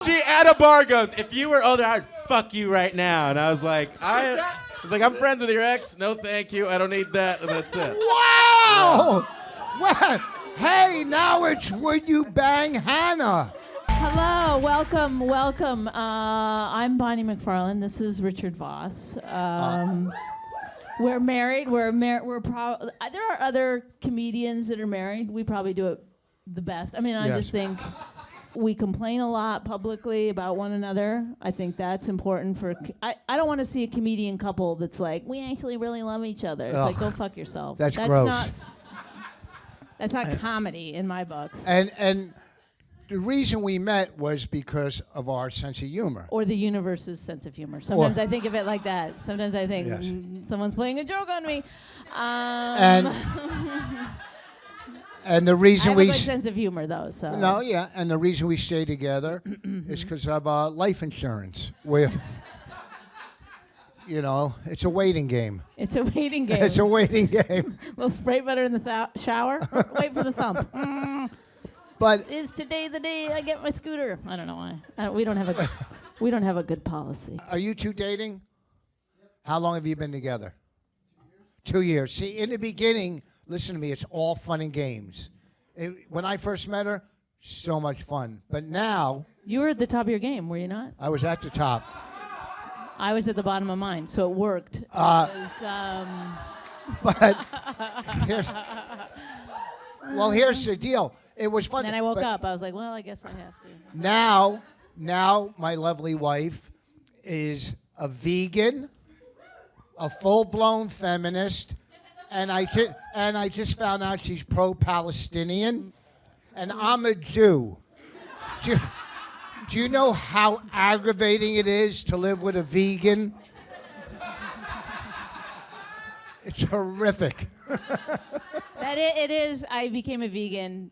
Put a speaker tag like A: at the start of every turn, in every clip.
A: She at a bar goes, if you were older, I'd fuck you right now. And I was like, I'm friends with your ex. No, thank you. I don't need that. And that's it.
B: Wow! Well, hey, now it's Would You Bang Hannah?
C: Hello, welcome. I'm Bonnie McFarlane. This is Richard Voss. We're married. There are other comedians that are married. We probably do it the best. I mean, I just think we complain a lot publicly about one another. I think that's important for. I don't want to see a comedian couple that's like, we actually really love each other. It's like, go fuck yourself.
B: That's gross.
C: That's not comedy in my books.
B: And the reason we met was because of our sense of humor.
C: Or the universe's sense of humor. Sometimes I think of it like that. Sometimes I think someone's playing a joke on me.
B: And the reason
C: I have a good sense of humor, though. So
B: and the reason we stay together is because of life insurance. It's a waiting game.
C: It's a waiting game.
B: It's a waiting game.
C: A little spray butter in the shower. Wait for the thump.
B: But
C: is today the day I get my scooter? I don't know why. We don't have a good policy.
B: Are you two dating? How long have you been together? 2 years. See, in the beginning, listen to me, it's all fun and games. When I first met her, so much fun. But now...
C: You were at the top of your game, were you not?
B: I was at the top.
C: I was at the bottom of mine, so it worked.
B: But here's the deal. It was fun.
C: And then I woke up. I was like, well, I guess I have to.
B: Now my lovely wife is a vegan, a full-blown feminist, and I just found out she's pro-Palestinian, and I'm a Jew. Do you know how aggravating it is to live with a vegan? It's horrific.
C: It is. I became a vegan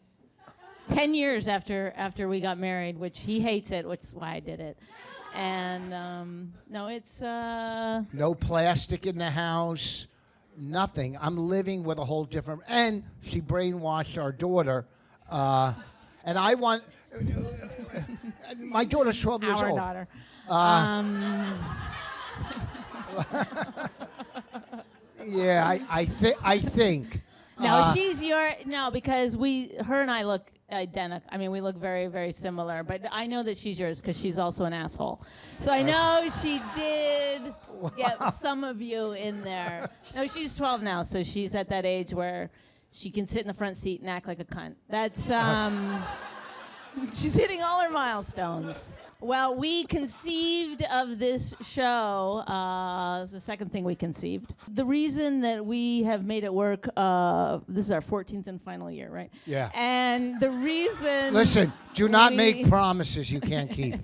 C: 10 years after we got married, which he hates it, which is why I did it. And it's...
B: No plastic in the house, nothing. I'm living with a whole different... And she brainwashed our daughter. And I want... My daughter's 12 years old.
C: Our daughter.
B: Yeah, I think.
C: No, because her and I look identical. I mean, we look very, very similar. But I know that she's yours because she's also an asshole. So I know she did get some of you in there. No, she's 12 now, so she's at that age where she can sit in the front seat and act like a cunt. That's she's hitting all her milestones. Well, we conceived of this show. It's the second thing we conceived. The reason that we have made it work, this is our 14th and final year, right?
B: Yeah.
C: And the reason...
B: Listen, do not make promises you can't keep.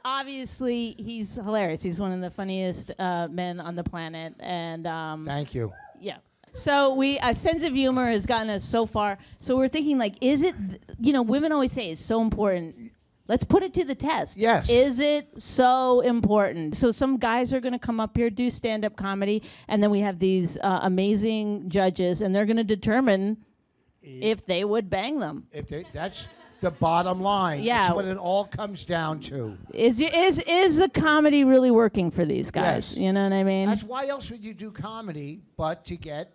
C: Obviously, he's hilarious. He's one of the funniest men on the planet. And
B: thank you.
C: Yeah. So a sense of humor has gotten us so far. So we're thinking, like, is it, women always say it's so important. Let's put it to the test.
B: Yes.
C: Is it so important? So some guys are going to come up here, do stand-up comedy, and then we have these amazing judges, and they're going to determine if they would bang them.
B: That's the bottom line.
C: Yeah.
B: That's what it all comes down to.
C: Is the comedy really working for these guys?
B: Yes.
C: You know what I mean?
B: That's why else would you do comedy but to get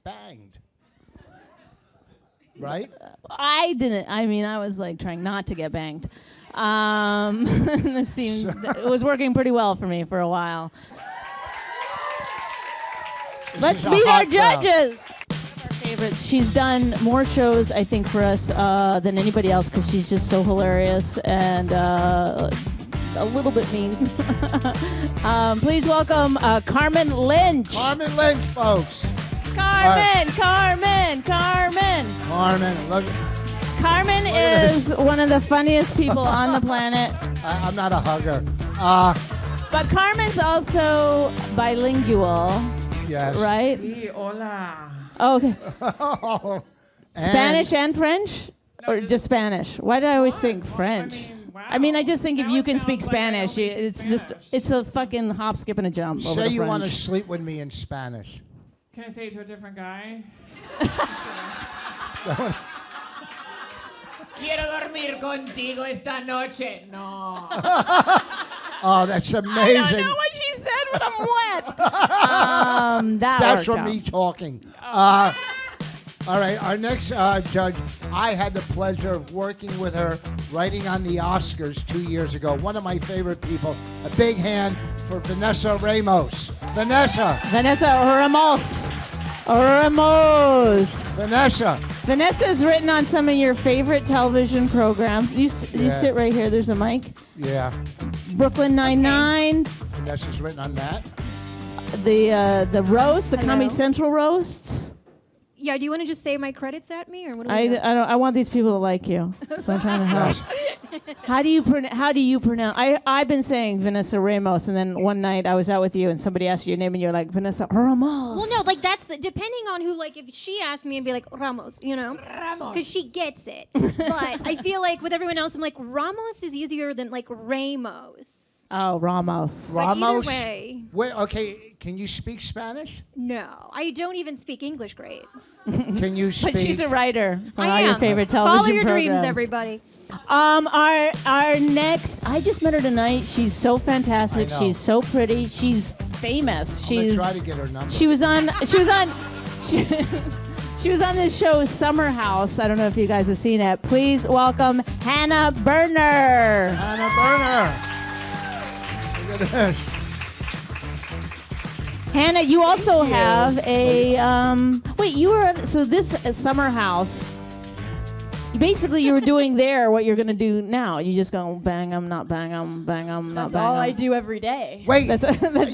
B: banged? Right?
C: I didn't. I mean, I was like trying not to get banged. It was working pretty well for me for a while. Let's meet our judges. Our favorites. She's done more shows, I think, for us than anybody else because she's just so hilarious and a little bit mean. Please welcome Carmen Lynch.
B: Carmen Lynch, folks.
C: Carmen,
B: look.
C: Carmen is one of the funniest people on the planet.
B: I'm not a hugger.
C: But Carmen's also bilingual.
B: Yes.
C: Right?
D: Sí, hola.
C: Oh, okay. Spanish and French? Or just Spanish? Why do I always think French? I mean, I just think if you can speak Spanish, it's a fucking hop, skip, and a jump.
B: Say you want to sleep with me in Spanish.
D: Can I say it to a different guy? Quiero dormir contigo esta noche. No.
B: Oh, that's
C: I
B: amazing.
C: don't know what she said, but I'm wet.
B: That's
C: worked
B: from
C: out.
B: me talking. All right, our next judge, I had the pleasure of working with her writing on the Oscars 2 years ago. One of my favorite people. A big hand for Vanessa Ramos. Vanessa.
C: Vanessa Ramos. Ramos.
B: Vanessa.
C: Vanessa's written on some of your favorite television programs. You
B: Yeah.
C: sit right here. There's a mic.
B: Yeah.
C: Brooklyn Nine-Nine.
B: Vanessa's written on that.
C: The roast, the
E: Hello.
C: Comedy Central roasts.
E: Yeah, do you want to just say my credits at me, or what do
C: I
E: we do?
C: don't. I want these people to like you, so I'm trying to help.
B: Yes.
C: How do you pronounce? I've been saying Vanessa Ramos, and then one night I was out with you, and somebody asked you your name, and you're like Vanessa Ramos.
E: Well, no, like that's depending on who. Like, if she asked me, I'd be like Ramos, you know,
D: Ramos.
E: because she gets it. But I feel like with everyone else, I'm like Ramos is easier than like Ramos.
C: Oh, Ramos.
E: But either
B: Ramos.
E: way,
B: Wait, okay, can you speak Spanish?
E: no, I don't even speak English great.
B: Can you speak?
C: But she's a writer for
E: I
C: all
E: am.
C: your favorite television
E: Follow your
C: programs.
E: dreams, everybody.
C: Our next. I just met her tonight. She's so fantastic.
B: I know.
C: She's so pretty. She's famous.
B: I'm gonna
C: She's.
B: try to get her number.
C: She was on. She was on this show, Summer House. I don't know if you guys have seen it. Please welcome Hannah Berner.
B: Hannah Berner. Look at this.
C: Hannah, you also have a. Wait, you were so this Summer House. Basically, you were doing there what you're gonna do now. You just go bang 'em, not bang 'em, bang 'em, not
F: That's
C: bang
F: all
C: 'em.
F: I do every day.
B: Wait,
C: That's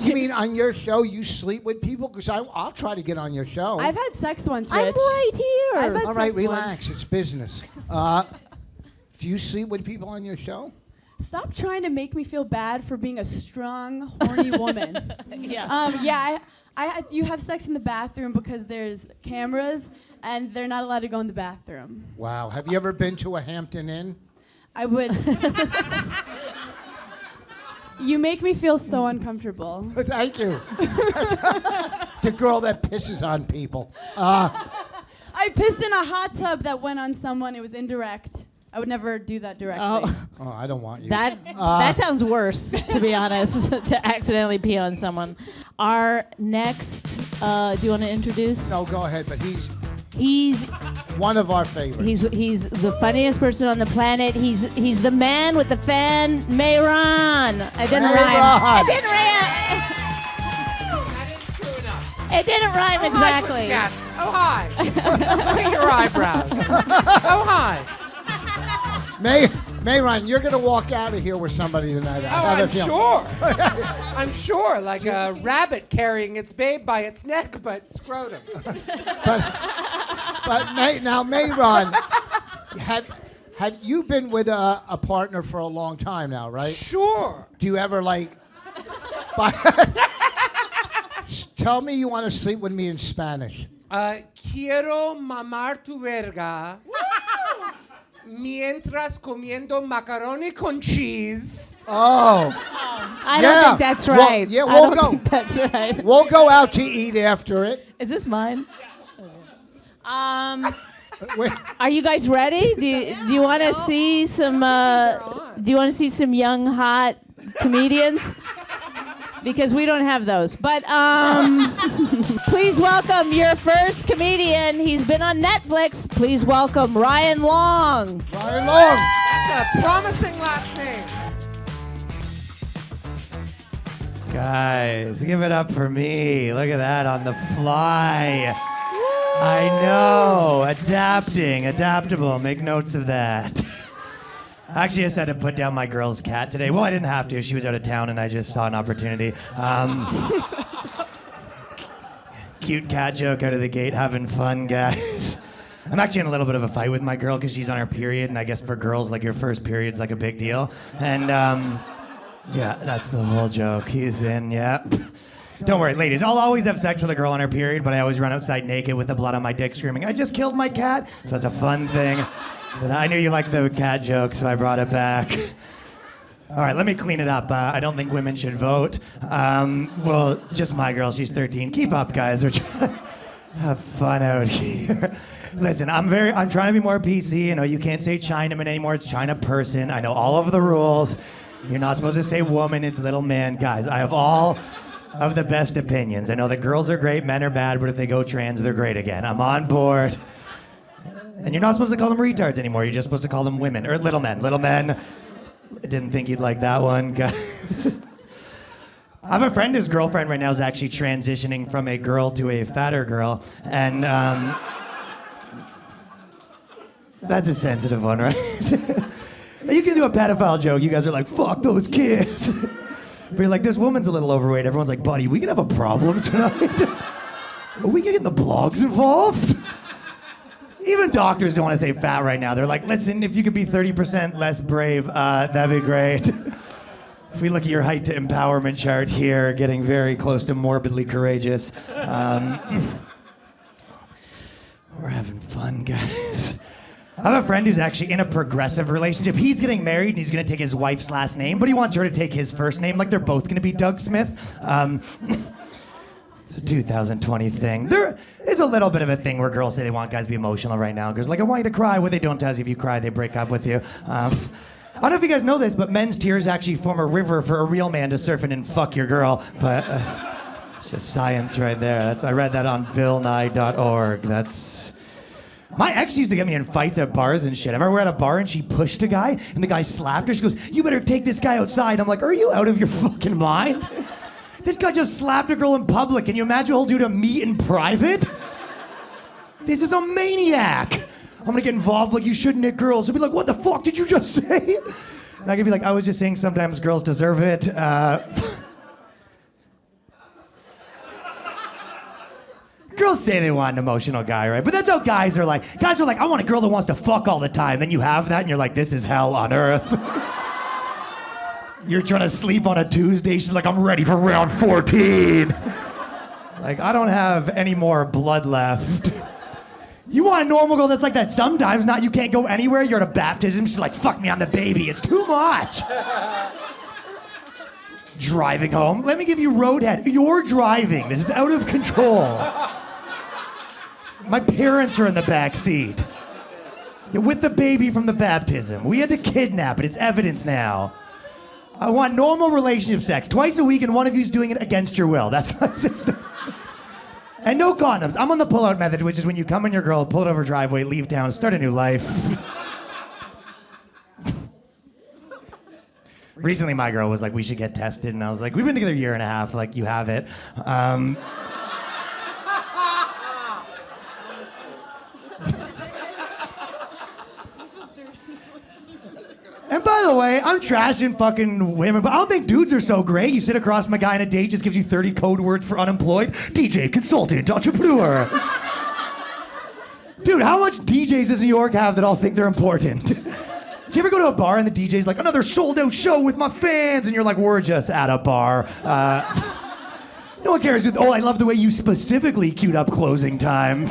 B: you mean on your show you sleep with people? Because I'll try to get on your show.
F: I've had sex once, Rich.
C: I'm right here.
F: I've had
B: All right,
F: sex
B: relax.
F: once.
B: It's business. Do you sleep with people on your show?
F: Stop trying to make me feel bad for being a strong, horny woman.
C: Yeah.
F: You have sex in the bathroom because there's cameras and they're not allowed to go in the bathroom.
B: Wow. Have you ever been to a Hampton Inn?
F: I would. You make me feel so uncomfortable.
B: Thank you. The girl that pisses on people.
F: I pissed in a hot tub that went on someone. It was indirect. I would never do that directly.
B: Oh, I don't want you.
C: That sounds worse, to be honest, to accidentally pee on someone. Our next, do you want to introduce?
B: No, go ahead. But
C: He's
B: one of our favorites.
C: he's the funniest person on the planet. He's the man with the fan, Mayron. It didn't rhyme. It didn't rhyme.
D: That is true enough.
C: It didn't rhyme exactly.
D: Oh, hi. Look at your eyebrows. Oh, hi.
B: Mayron, you're going to walk out of here with somebody tonight. I have a
D: I'm
B: feeling.
D: sure. I'm sure. Like a rabbit carrying its babe by its neck, but scrotum.
B: But now, Mayron, have you been with a partner for a long time now, right?
D: Sure.
B: Do you ever tell me you want to sleep with me in Spanish?
D: Quiero mamar tu verga mientras comiendo macaroni con cheese.
B: Oh.
C: I don't think that's
B: Well,
C: right.
B: yeah,
C: I
B: we'll
C: don't
B: go.
C: think that's right.
B: We'll go out to eat after it.
C: Is this mine?
B: Wait,
C: Are you guys ready? Do you want to see some? Do you want to see some young hot comedians? Because we don't have those. But please welcome your first comedian. He's been on Netflix. Please welcome Ryan Long.
B: Ryan Long.
D: That's a promising last name.
G: Guys, give it up for me. Look at that on the fly. I know. Adaptable. Make notes of that. Actually, I just had to put down my girl's cat today. Well, I didn't have to. She was out of town, and I just saw an opportunity. Cute cat joke out of the gate. Having fun, guys. I'm actually in a little bit of a fight with my girl because she's on her period, and I guess for girls, like, your first period's like a big deal. And, yeah, that's the whole joke. He's in, yeah. Don't worry, ladies. I'll always have sex with a girl on her period, but I always run outside naked with the blood on my dick screaming, I just killed my cat. So that's a fun thing. But I knew you liked the cat joke, so I brought it back. All right, let me clean it up. I don't think women should vote. Well, just my girl. She's 13. Keep up, guys. Have fun out here. Listen, I'm trying to be more PC. You know, you can't say Chinaman anymore. It's China person. I know all of the rules. You're not supposed to say woman. It's little man. Guys, I have all of the best opinions. I know that girls are great, men are bad, but if they go trans, they're great again. I'm on board. And you're not supposed to call them retards anymore. You're just supposed to call them women or little men. Little men. I didn't think you'd like that one, guys. I have a friend whose girlfriend right now is actually transitioning from a girl to a fatter girl, and that's a sensitive one, right? You can do a pedophile joke. You guys are like, fuck those kids. But you're like, this woman's a little overweight. Everyone's like, buddy, we can have a problem tonight. Are we getting the blogs involved? Even doctors don't want to say fat right now. They're like, listen, if you could be 30% less brave, that'd be great. If we look at your height to empowerment chart here, getting very close to morbidly courageous. We're having fun, guys. I have a friend who's actually in a progressive relationship. He's getting married and he's going to take his wife's last name, but he wants her to take his first name. Like they're both going to be Doug Smith. It's a 2020 thing. There is a little bit of a thing where girls say they want guys to be emotional right now. Girls like, I want you to cry. What they don't tell you, if you cry, they break up with you. I don't know if you guys know this, but men's tears actually form a river for a real man to surf in and fuck your girl. But it's just science right there. I read that on BillNye.org. My ex used to get me in fights at bars and shit. I remember we were at a bar and she pushed a guy and the guy slapped her. She goes, you better take this guy outside. I'm like, are you out of your fucking mind? This guy just slapped a girl in public. Can you imagine he'll do to me in private? This is a maniac. I'm gonna get involved like you shouldn't hit girls. He'll be like, what the fuck did you just say? And I could be like, I was just saying sometimes girls deserve it. Girls say they want an emotional guy, right? But that's how guys are like. Guys are like, I want a girl that wants to fuck all the time. Then you have that and you're like, this is hell on earth. You're trying to sleep on a Tuesday. She's like, I'm ready for round 14. Like, I don't have any more blood left. You want a normal girl that's like that sometimes, not you can't go anywhere. You're at a baptism. She's like, fuck me on the baby. It's too much. Driving home. Let me give you roadhead. You're driving. This is out of control. My parents are in the back seat. You're with the baby from the baptism. We had to kidnap it. It's evidence now. I want normal relationship sex. Twice a week and one of you's doing it against your will. That's my system. And no condoms. I'm on the pull-out method, which is when you come in your girl, pull it over driveway, leave town, start a new life. Recently, my girl was like, we should get tested. And I was like, we've been together a year and a half. Like, you have it. And by the way, I'm trashing fucking women, but I don't think dudes are so great. You sit across from a guy on a date, just gives you 30 code words for unemployed. DJ, consultant, entrepreneur. Dude, how much DJs does New York have that all think they're important? Do you ever go to a bar and the DJ's like, another sold out show with my fans? And you're like, we're just at a bar. No one cares. I love the way you specifically queued up closing time.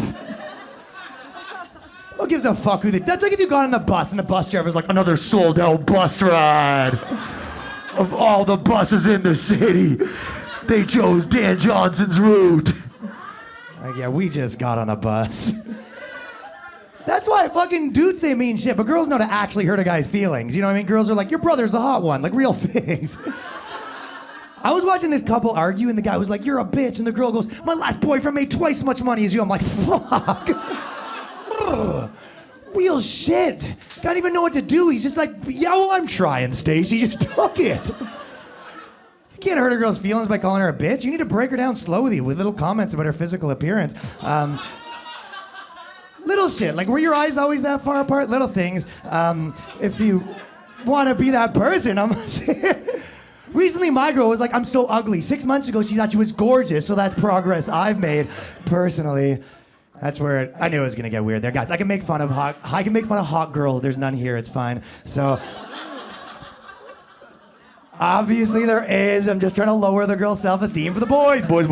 G: Who gives a fuck who they... That's like if you got on the bus and the bus driver's like, another sold out bus ride. Of all the buses in the city, they chose Dan Johnson's route. Like, yeah, we just got on a bus. That's why fucking dudes say mean shit, but girls know to actually hurt a guy's feelings. You know what I mean? Girls are like, your brother's the hot one, like real things. I was watching this couple argue and the guy was like, you're a bitch. And the girl goes, my last boyfriend made twice as much money as you. I'm like, fuck. Real shit. Can't even know what to do. He's just like, yeah, well, I'm trying, Stacey. Just took it. You can't hurt a girl's feelings by calling her a bitch. You need to break her down slowly with little comments about her physical appearance. Little shit, like were your eyes always that far apart? Little things. If you want to be that person, I'm saying. Recently, my girl was like, I'm so ugly. 6 months ago, she thought she was gorgeous, so that's progress I've made personally. That's where I knew it was gonna get weird there, guys. I can make fun of hot girls. There's none here. It's fine. So obviously there is. I'm just trying to lower the girl's self-esteem for the boys. Boys.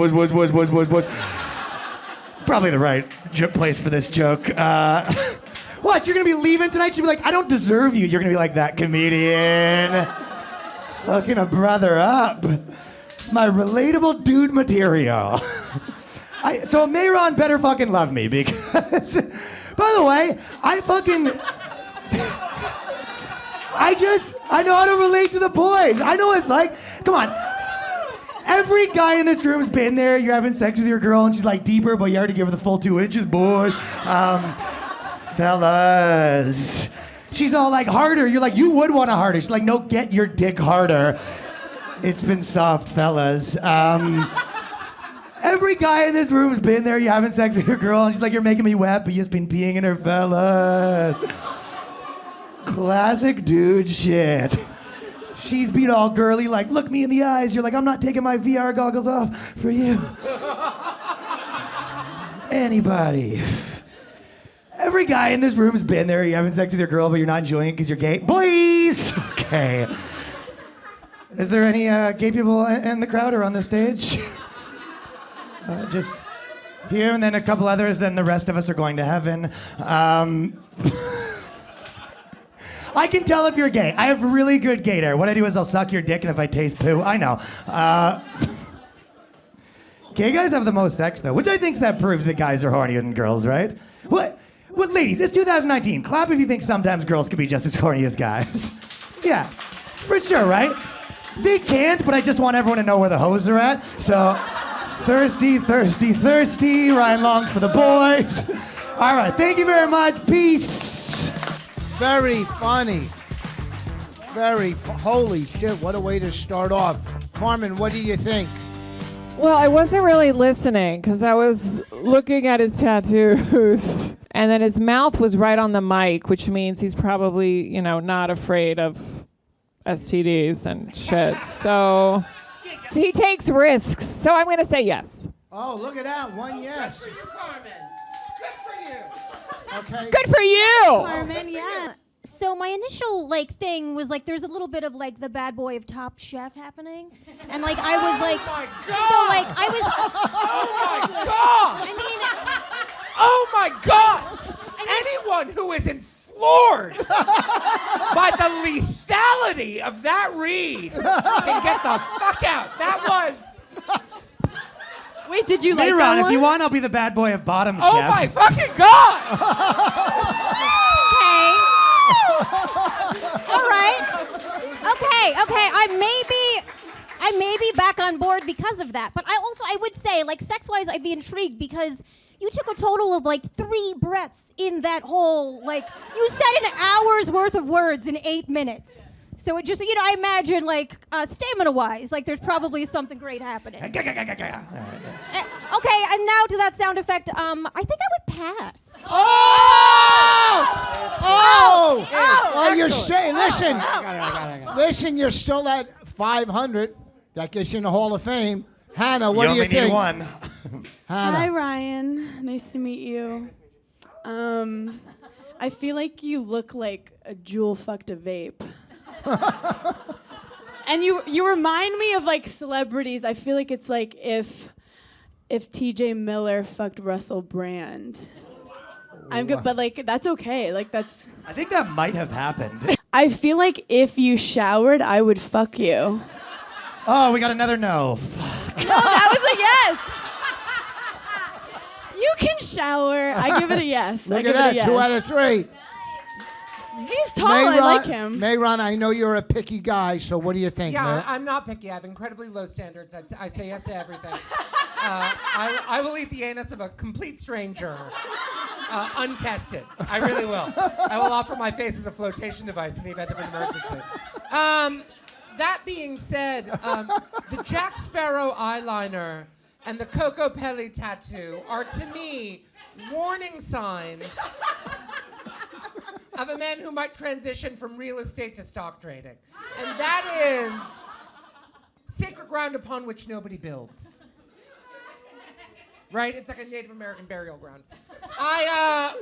G: Probably the right place for this joke. What? You're gonna be leaving tonight? She'll be like, I don't deserve you. You're gonna be like that comedian, hooking a brother up. My relatable dude material. So Mayron better fucking love me because, by the way, I know how to relate to the boys. I know what it's like. Come on. Every guy in this room's been there. You're having sex with your girl and she's like deeper, but you already give her the full 2 inches, boys. Fellas. She's all like harder. You're like, you would want a harder. She's like, no, get your dick harder. It's been soft, fellas. Every guy in this room's been there. You're having sex with your girl, and she's like, you're making me wet, but you've just been peeing in her, fellas. Classic dude shit. She's being all girly, like, look me in the eyes. You're like, I'm not taking my VR goggles off for you. Anybody. Every guy in this room's been there. You're having sex with your girl, but you're not enjoying it because you're gay. Boys! Okay. Is there any gay people in the crowd or on the stage? Just here, and then a couple others, then the rest of us are going to heaven. I can tell if you're gay. I have really good gay hair. What I do is I'll suck your dick, and if I taste poo, I know. Gay guys have the most sex, though, which I think that proves that guys are hornier than girls, right? What, ladies, it's 2019. Clap if you think sometimes girls can be just as horny as guys. Yeah, for sure, right? They can't, but I just want everyone to know where the hoes are at, so... Thirsty, thirsty, thirsty. Ryan longs for the boys. All right, thank you very much. Peace.
B: Very funny. Holy shit, what a way to start off. Carmen, what do you think?
H: Well, I wasn't really listening because I was looking at his tattoos. And then his mouth was right on the mic, which means he's probably, not afraid of STDs and shit. So... he takes risks, so I'm going to say yes.
B: Oh, look at that. One yes.
D: Good for you, Carmen. Good for you.
B: Okay.
H: Good for you.
F: Carmen, yeah.
E: So my initial thing was there's a little bit of the bad boy of Top Chef happening, and I was
D: Oh my God.
E: so I was.
D: Oh my God.
E: I mean.
D: Oh my God. Anyone who isn't floored by the lethality of that read can get the fuck out. That was.
F: Wait, did you like that
G: Mayron,
F: one?
G: if you want, I'll be the bad boy of Bottom
D: Oh
G: Chef.
D: my fucking God.
E: Okay. All right. Okay. I may be back on board because of that. But I would say, sex-wise, I'd be intrigued because you took a total of 3 breaths in that whole, you said an hour's worth of words in 8 minutes. So it just, I imagine, stamina-wise, there's probably something great happening. Okay, and now to that sound effect, I think I would pass.
B: Oh, you're saying, listen. Listen, you're still at 500. That gets you in the Hall of Fame. Hannah, what do you think?
G: You only need one.
B: Hannah.
F: Hi, Ryan. Nice to meet you. I feel like you look like a Jewel fucked a vape. And you remind me of celebrities. I feel like it's if TJ Miller fucked Russell Brand. I'm good, but that's okay. That's.
G: I think that might have happened.
F: I feel like if you showered, I would fuck you.
G: Oh, we got another no.
F: No, that was a yes. You can shower. I give it a yes.
B: Look at that, 2 out of 3.
F: He's tall. I like him.
B: Mayron, I know you're a picky guy, so what do you think,
D: Yeah,
B: man?
D: I'm not picky. I have incredibly low standards. I say yes to everything. I will eat the anus of a complete stranger, untested. I really will. I will offer my face as a flotation device in the event of an emergency. That being said, the Jack Sparrow eyeliner and the Coco Pelli tattoo are, to me, warning signs of a man who might transition from real estate to stock trading. And that is sacred ground upon which nobody builds. Right? It's like a Native American burial ground. I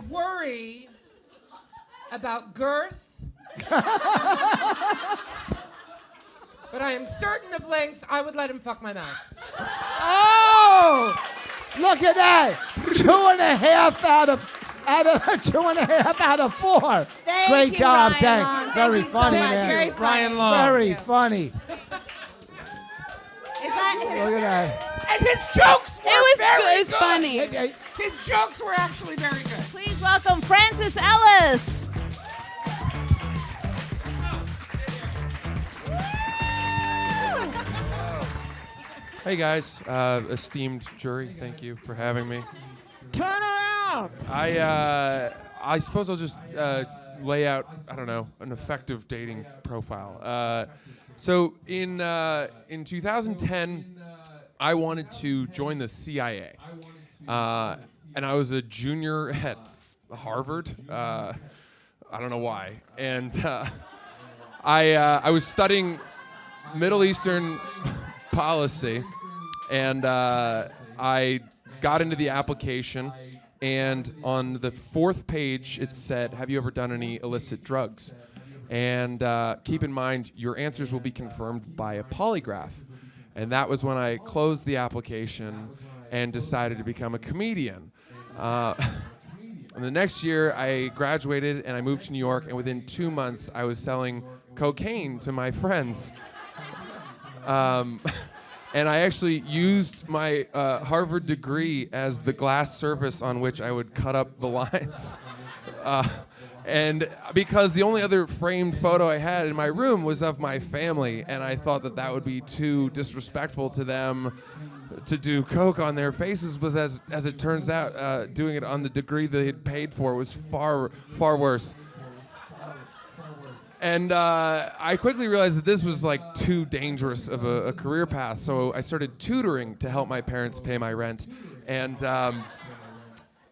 D: worry about girth, but I am certain of length. I would let him fuck my mouth.
B: Oh! Look at that! 2.5 out of 4.
C: Thank
B: Great
C: you,
B: job,
C: Ryan
B: thank.
C: Long.
B: Very
C: Thank you so
B: funny,
C: much.
B: man.
C: Very funny.
D: Ryan Long.
B: Very funny.
C: Is that
B: Look at that.
D: And his jokes
F: It was funny.
D: His jokes were actually very good.
C: Please welcome Francis Ellis.
I: Hey guys, esteemed jury, thank you for having me.
H: Turn around.
I: I suppose I'll just lay out, I don't know, an effective dating profile. So in 2010, I wanted to join the CIA, and I was a junior at Harvard. I don't know why, and I was studying Middle Eastern policy, and I got into the application, and on the 4th page it said, "Have you ever done any illicit drugs?" And keep in mind, your answers will be confirmed by a polygraph. And that was when I closed the application and decided to become a comedian. And the next year I graduated and I moved to New York, and within 2 months I was selling cocaine to my friends. And I actually used my Harvard degree as the glass surface on which I would cut up the lines. And because the only other framed photo I had in my room was of my family, and I thought that that would be too disrespectful to them to do coke on their faces, was as it turns out, doing it on the degree they had paid for was far, far worse. And I quickly realized that this was like too dangerous of a career path, so I started tutoring to help my parents pay my rent,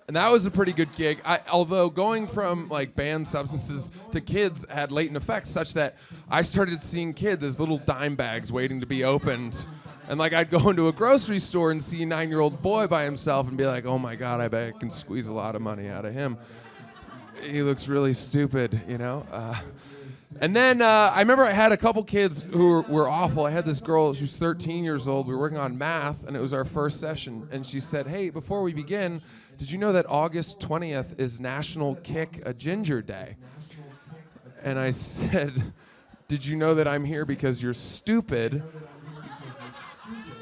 I: and that was a pretty good gig. Although going from like banned substances to kids had latent effects, such that I started seeing kids as little dime bags waiting to be opened. And like I'd go into a grocery store and see a 9-year-old boy by himself and be like, "Oh my God, I bet I can squeeze a lot of money out of him. He looks really stupid, you know?" And then I remember I had a couple kids who were awful. I had this girl, she was 13 years old. We were working on math, and it was our first session. And she said, "Hey, before we begin, did you know that August 20th is National Kick a Ginger Day?" And I said, "Did you know that I'm here because you're stupid?"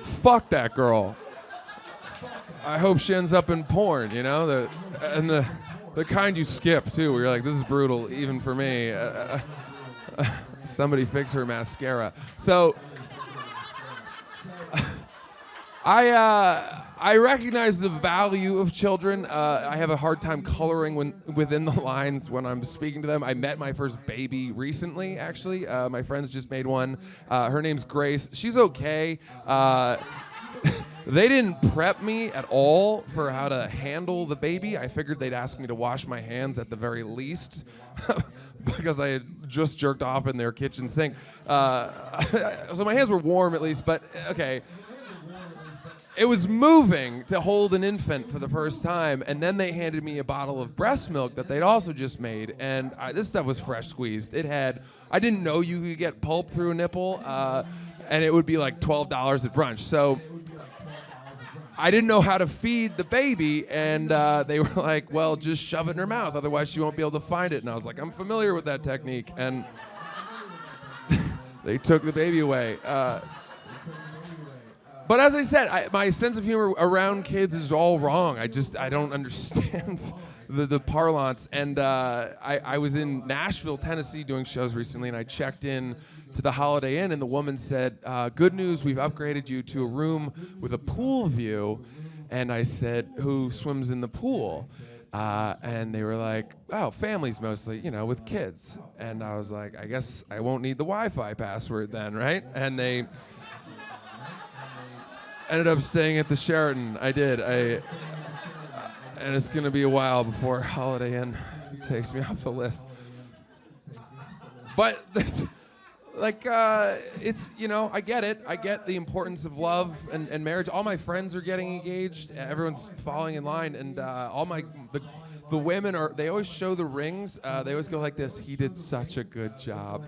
I: Fuck that girl. I hope she ends up in porn, you know? The kind you skip, too, where you're like, this is brutal, even for me. Somebody fix her mascara. So I recognize the value of children. I have a hard time coloring within the lines when I'm speaking to them. I met my first baby recently, actually. My friends just made one. Her name's Grace. She's okay. They didn't prep me at all for how to handle the baby. I figured they'd ask me to wash my hands at the very least because I had just jerked off in their kitchen sink. So my hands were warm at least, but okay. It was moving to hold an infant for the first time, and then they handed me a bottle of breast milk that they'd also just made, and this stuff was fresh squeezed. I didn't know you could get pulp through a nipple, and it would be like $12 at brunch. So I didn't know how to feed the baby, and they were like, "Well, just shove it in her mouth, otherwise she won't be able to find it." And I was like, "I'm familiar with that technique," and they took the baby away. But as I said, my sense of humor around kids is all wrong. I don't understand the parlance. And I was in Nashville, Tennessee doing shows recently, and I checked in to the Holiday Inn, and the woman said, "Good news, we've upgraded you to a room with a pool view." And I said, "Who swims in the pool?" And they were like, "Oh, families mostly, you know, with kids." And I was like, "I guess I won't need the Wi-Fi password then, right?" And they ended up staying at the Sheraton. I did. And it's going to be a while before Holiday Inn takes me off the list. But it's, you know, I get it. I get the importance of love and marriage. All my friends are getting engaged. Everyone's falling in line, and the women they always show the rings. They always go like this: "He did such a good job."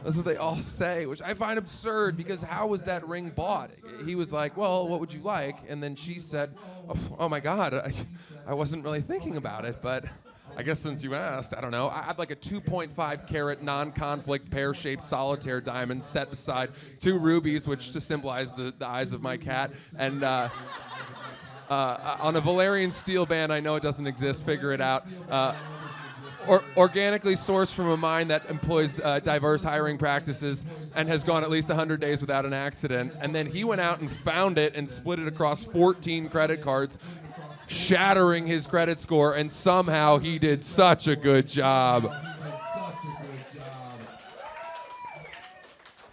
I: That's what they all say, which I find absurd, because how was that ring bought? He was like, "Well, what would you like?" And then she said, "Oh my God, I wasn't really thinking about it, but I guess since you asked, I don't know. I had like a 2.5 carat non-conflict pear-shaped solitaire diamond set beside 2 rubies, which to symbolize the eyes of my cat. And on a Valerian steel band, I know it doesn't exist, figure it out. Organically sourced from a mine that employs diverse hiring practices and has gone at least 100 days without an accident. And then he went out and found it and split it across 14 credit cards, shattering his credit score, and somehow he did such a good job.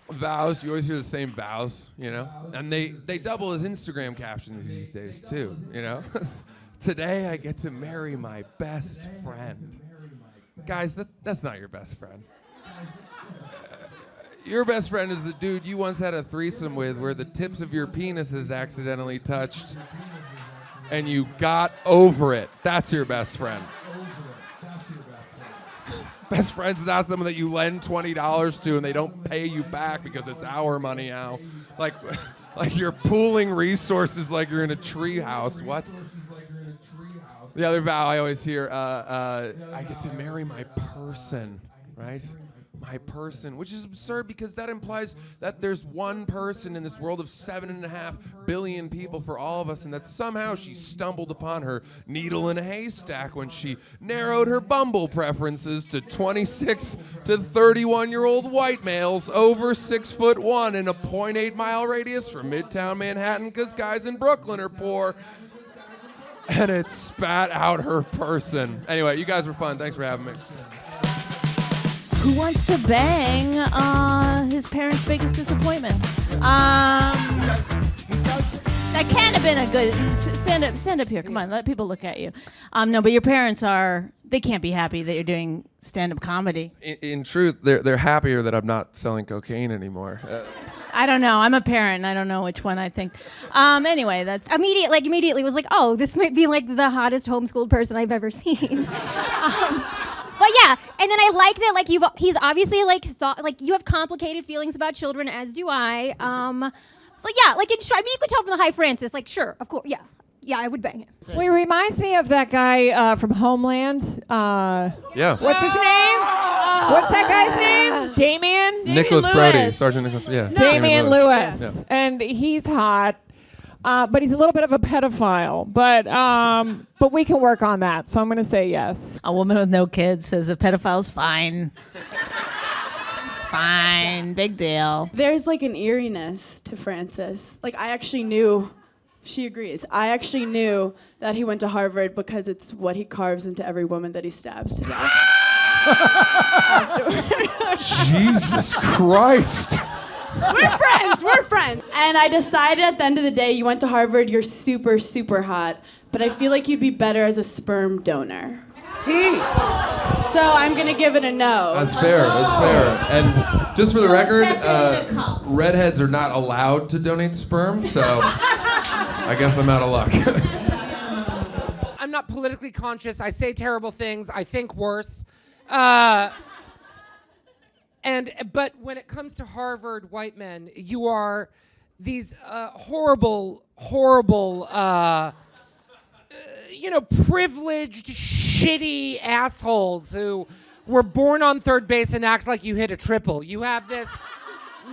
I: Vows, you always hear the same vows, you know? And they double as Instagram captions these days too, you know? Today I get to marry my best friend. Guys, that's not your best friend. Your best friend is the dude you once had a threesome with where the tips of your penises accidentally touched and you got over it. That's your best friend. Best friend's not someone that you lend $20 to and they don't pay you back because it's our money now. Like you're pooling resources like you're in a tree house. What? The other vow I always hear, I get to marry my person, right? My person, which is absurd because that implies that there's one person in this world of 7.5 billion people for all of us, and that somehow she stumbled upon her needle in a haystack when she narrowed her Bumble preferences to 26 to 31-year-old white males over 6'1" in a 0.8-mile radius from Midtown Manhattan because guys in Brooklyn are poor. And it spat out her person. Anyway, you guys were fun. Thanks for having me.
C: Who wants to bang his parents' biggest disappointment? That can't have been a good. Stand up here. Come on, let people look at you. No, but your parents they can't be happy that you're doing stand-up comedy.
I: In truth, they're happier that I'm not selling cocaine anymore.
C: I don't know. I'm a parent, and I don't know which one I think. Anyway, that's
E: immediately was like, oh, this might be like the hottest homeschooled person I've ever seen. But yeah, and then I like that like he's obviously like thought like you have complicated feelings about children, as do I. So yeah, like you could tell from the High Francis, like sure, of course, yeah, I would bang him.
H: Well, he reminds me of that guy from Homeland.
I: Yeah.
H: What's his name? What's that guy's name? Damien?
I: Nicholas Brody, Sergeant Nicholas. Yeah.
H: No. Damien Lewis.
I: Yeah.
H: And he's hot, but he's a little bit of a pedophile. But we can work on that. So I'm going to say yes.
C: A woman with no kids says a pedophile's fine. It's fine. Big deal.
F: There's like an eeriness to Francis. Like I actually knew. She agrees. I actually knew that he went to Harvard because it's what he carves into every woman that he stabs to death.
I: Jesus Christ.
F: We're friends. And I decided at the end of the day, you went to Harvard, you're super, super hot, but I feel like you'd be better as a sperm donor.
D: T.
F: So I'm going to give it a no.
I: That's fair. And just for the record, redheads are not allowed to donate sperm, so I guess I'm out of luck.
D: I'm not politically conscious. I say terrible things. I think worse. But when it comes to Harvard white men, you are these horrible, privileged, shitty assholes who were born on third base and act like you hit a triple. You have this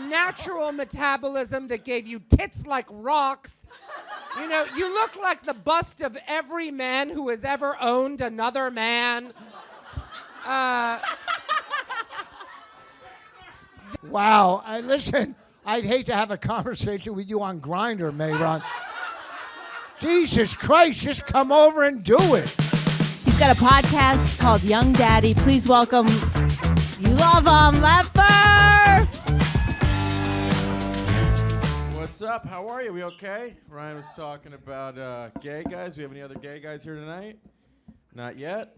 D: natural metabolism that gave you tits like rocks. You know, you look like the bust of every man who has ever owned another man.
B: Wow. Listen, I'd hate to have a conversation with you on Grindr, Mayron. Jesus Christ, just come over and do it.
C: He's got a podcast called Young Daddy. Please welcome, you love him, Leffer!
A: What's up? How are you? We okay? Ryan was talking about gay guys. We have any other gay guys here tonight? Not yet?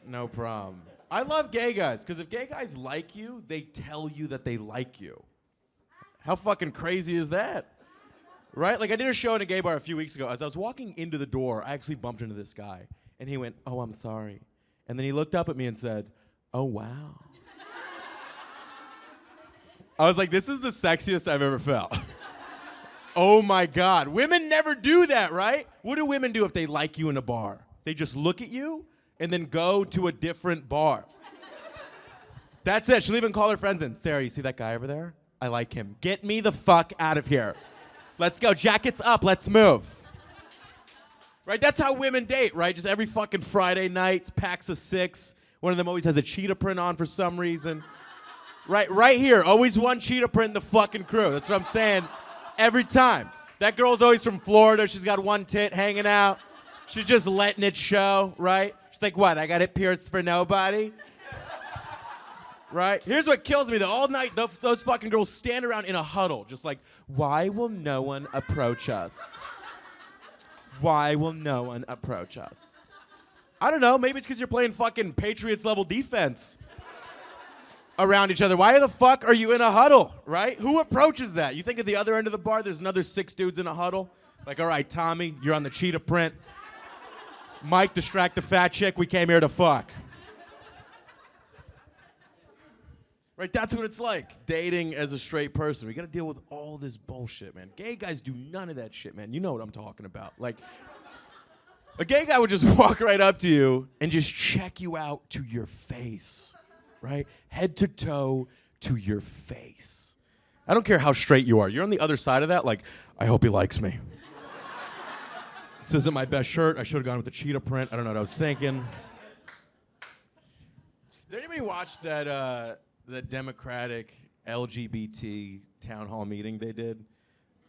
A: No problem. I love gay guys, because if gay guys like you, they tell you that they like you. How fucking crazy is that? Right? Like, I did a show in a gay bar a few weeks ago. As I was walking into the door, I actually bumped into this guy. And he went, "Oh, I'm sorry." And then he looked up at me and said, "Oh, wow." I was like, this is the sexiest I've ever felt. Oh, my God. Women never do that, right? What do women do if they like you in a bar? They just look at you, and then go to a different bar. That's it. She'll even call her friends in. Sarah, you see that guy over there? I like him. Get me the fuck out of here. Let's go. Jackets up. Let's move. Right? That's how women date, right? Just every fucking Friday night, packs of 6. One of them always has a cheetah print on for some reason. Right here. Always one cheetah print in the fucking crew. That's what I'm saying. Every time. That girl's always from Florida. She's got one tit hanging out. She's just letting it show, right? She's like, what? I got it pierced for nobody? Right? Here's what kills me, though. All night, those fucking girls stand around in a huddle, just like, why will no one approach us? Why will no one approach us? I don't know. Maybe it's because you're playing fucking Patriots-level defense around each other. Why the fuck are you in a huddle, right? Who approaches that? You think at the other end of the bar, there's another 6 dudes in a huddle? Like, all right, Tommy, you're on the cheetah print. Mike, distract the fat chick. We came here to fuck. Right, that's what it's like, dating as a straight person. We gotta deal with all this bullshit, man. Gay guys do none of that shit, man. You know what I'm talking about. Like, a gay guy would just walk right up to you and just check you out to your face, right? Head to toe to your face. I don't care how straight you are. You're on the other side of that, like, I hope he likes me. This isn't my best shirt. I should have gone with the cheetah print. I don't know what I was thinking. Did anybody watch that, the Democratic LGBT town hall meeting they did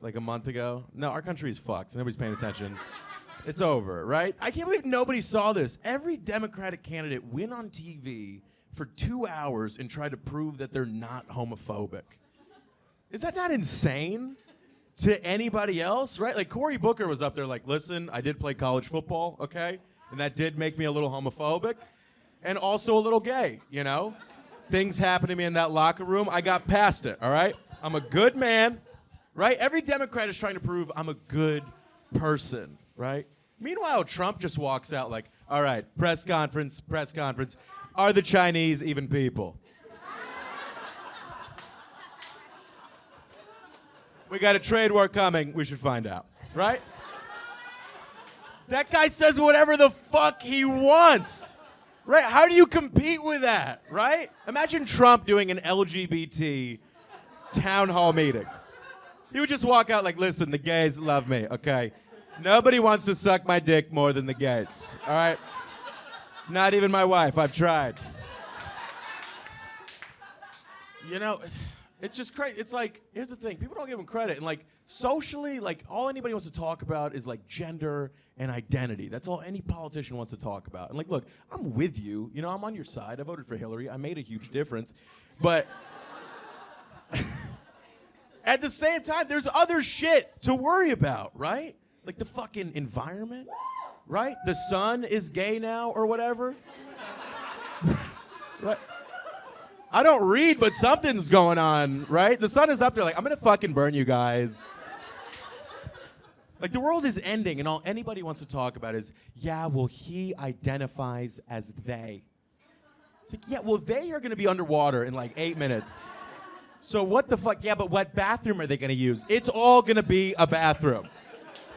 A: like a month ago? No, our country is fucked. Nobody's paying attention. It's over, right? I can't believe nobody saw this. Every Democratic candidate went on TV for 2 hours and tried to prove that they're not homophobic. Is that not insane to anybody else, right? Like Cory Booker was up there like, listen, I did play college football, okay? And that did make me a little homophobic and also a little gay, you know? Things happened to me in that locker room. I got past it, all right? I'm a good man, right? Every Democrat is trying to prove I'm a good person, right? Meanwhile, Trump just walks out like, all right, press conference. Are the Chinese even people? We got a trade war coming. We should find out, right? That guy says whatever the fuck he wants. Right? How do you compete with that, right? Imagine Trump doing an LGBT town hall meeting. He would just walk out like, listen, the gays love me, okay? Nobody wants to suck my dick more than the gays, all right? Not even my wife. I've tried. You know, it's just crazy. It's like, here's the thing. People don't give him credit. And like, socially, like, all anybody wants to talk about is like gender and identity. That's all any politician wants to talk about. And like, look, I'm with you. You know, I'm on your side. I voted for Hillary. I made a huge difference. But at the same time, there's other shit to worry about, right? Like the fucking environment, right? The sun is gay now or whatever. Right? I don't read, but something's going on, right? The sun is up there like, I'm gonna fucking burn you guys. Like the world is ending and all anybody wants to talk about is, yeah, well, he identifies as they. It's like, yeah, well, they are gonna be underwater in like 8 minutes. So what the fuck? Yeah, but what bathroom are they gonna use? It's all gonna be a bathroom.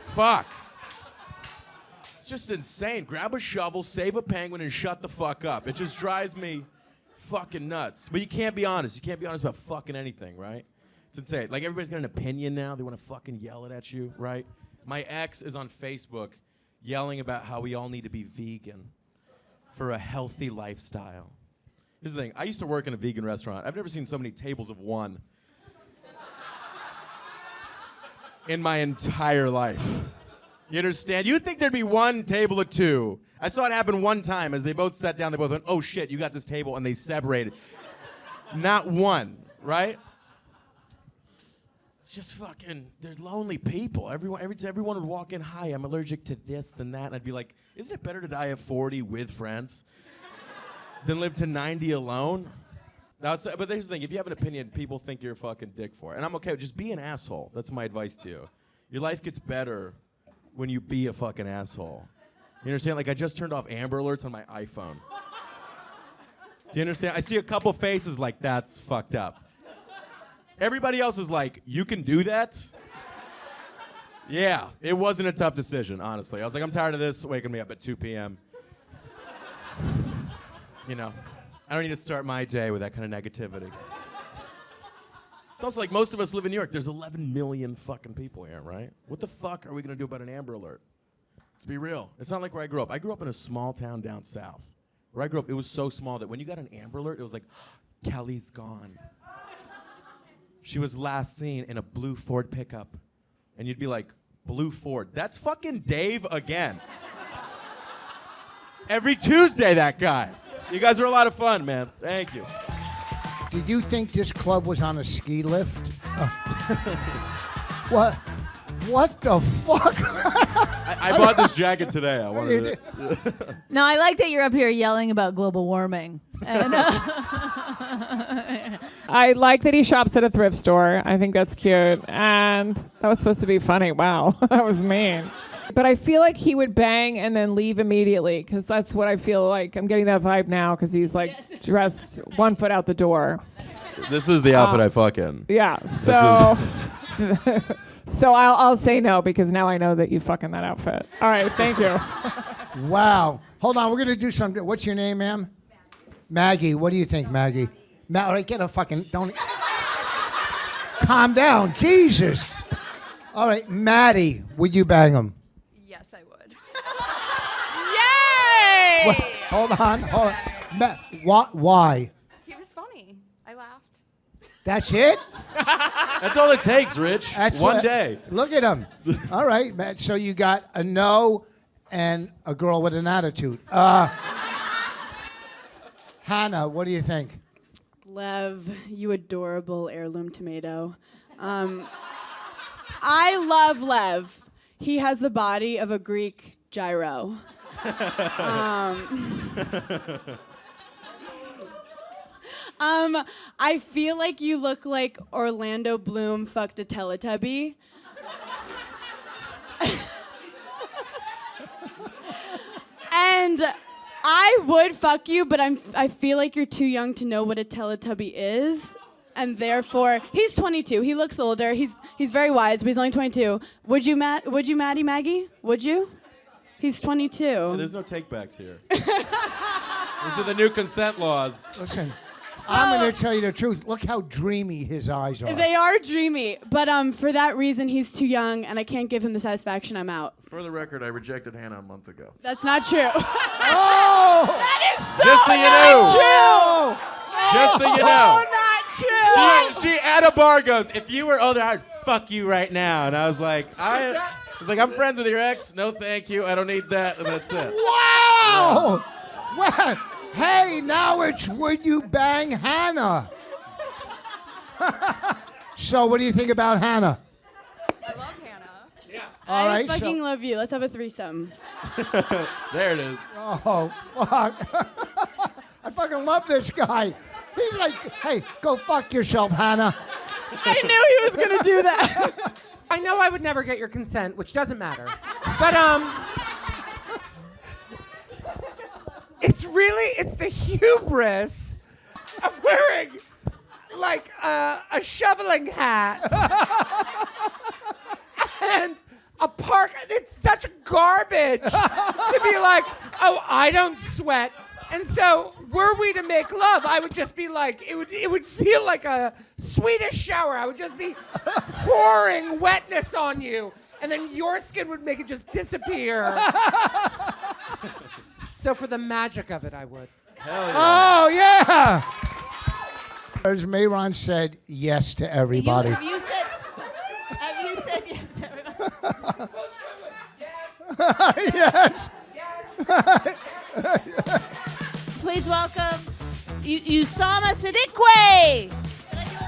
A: Fuck. It's just insane. Grab a shovel, save a penguin, and shut the fuck up. It just drives me fucking nuts. But you can't be honest. You can't be honest about fucking anything, right? It's insane. Like everybody's got an opinion now. They want to fucking yell it at you, right? My ex is on Facebook yelling about how we all need to be vegan for a healthy lifestyle. Here's the thing. I used to work in a vegan restaurant. I've never seen so many tables of one in my entire life. You understand? You'd think there'd be one table of two. I saw it happen one time as they both sat down. They both went, oh shit, you got this table, and they separated. Not one, right? It's just fucking, they're lonely people. Everyone would walk in, hi, I'm allergic to this and that. And I'd be like, isn't it better to die at 40 with friends than live to 90 alone? But here's the thing, if you have an opinion, people think you're a fucking dick for it. And I'm okay with just be an asshole. That's my advice to you. Your life gets better when you be a fucking asshole. You understand? Like, I just turned off Amber Alerts on my iPhone. Do you understand? I see a couple faces like, that's fucked up. Everybody else is like, you can do that? Yeah, it wasn't a tough decision, honestly. I was like, I'm tired of this waking me up at 2 p.m. you know, I don't need to start my day with that kind of negativity. It's also like most of us live in New York. There's 11 million fucking people here, right? What the fuck are we gonna do about an Amber Alert? Let's be real. It's not like where I grew up. I grew up in a small town down south. Where I grew up, it was so small that when you got an Amber Alert, it was like, Kelly's gone. She was last seen in a blue Ford pickup. And you'd be like, blue Ford. That's fucking Dave again. Every Tuesday, that guy. You guys are a lot of fun, man. Thank you.
B: Did you think this club was on a ski lift? What? What the fuck?
A: I bought this jacket today. I wanted it.
C: No, I like that you're up here yelling about global warming. And,
H: I like that he shops at a thrift store. I think that's cute. And that was supposed to be funny. Wow, that was mean. But I feel like he would bang and then leave immediately because that's what I feel like. I'm getting that vibe now because he's like dressed 1 foot out the door.
A: This is the outfit I fuck in.
H: Yeah, so so I'll say no because now I know that you fuck in that outfit. All right, thank you.
B: Wow. Hold on, we're going to do something. What's your name, ma'am? Maggie. What do you think, Maggie? All right, get a fucking, don't. Calm down, Jesus. All right, Maddie, would you bang him?
J: Yes, I would.
H: Yay!
B: What? Hold on. Why?
J: He was funny. I laughed.
B: That's it?
A: That's all it takes, Rich.
B: That's
A: One day.
B: Look at him. All right, Matt. So you got a no and a girl with an attitude. Hannah, what do you think?
F: Lev, you adorable heirloom tomato. I love Lev. He has the body of a Greek gyro. I feel like you look like Orlando Bloom fucked a Teletubby. And I would fuck you, but I feel like you're too young to know what a Teletubby is. And therefore, he's 22. He looks older. He's very wise, but he's only 22. Would you Maddie Maggie? Would you? He's 22.
A: Yeah, there's no takebacks here. These are the new consent laws.
B: Listen, I'm going to tell you the truth. Look how dreamy his eyes are.
F: They are dreamy, but for that reason, he's too young, and I can't give him the satisfaction. I'm out.
A: For the record, I rejected Hannah a month ago.
F: That's not true.
B: Oh!
F: That is so
A: Just so you
F: not
A: know.
F: true.
A: Just so you
F: So
A: know.
F: not true.
A: She at a bar goes, if you were older, I'd fuck you right now. And I was like, I'm friends with your ex. No, thank you. I don't need that. And that's it.
B: Wow! Yeah. Well, hey, now it's would you bang Hannah? So what do you think about Hannah?
J: I love Hannah.
I: Yeah.
B: All right,
F: I fucking love you. Let's have a threesome.
A: There it is.
B: Oh, fuck. I fucking love this guy. He's like, hey, go fuck yourself, Hannah.
F: I knew he was gonna do that.
D: I know I would never get your consent, which doesn't matter. But it's the hubris of wearing like a shoveling hat and a park. It's such garbage to be like, oh, I don't sweat. And so, were we to make love, I would just be like, it would feel like a Swedish shower. I would just be pouring wetness on you, and then your skin would make it just disappear. So for the magic of it, I would.
A: Hell yeah.
B: Oh, yeah. As Mayron said yes to everybody.
C: Have you said yes to everyone?
B: Yes.
C: Please welcome Usama Siddiqui. Did I do it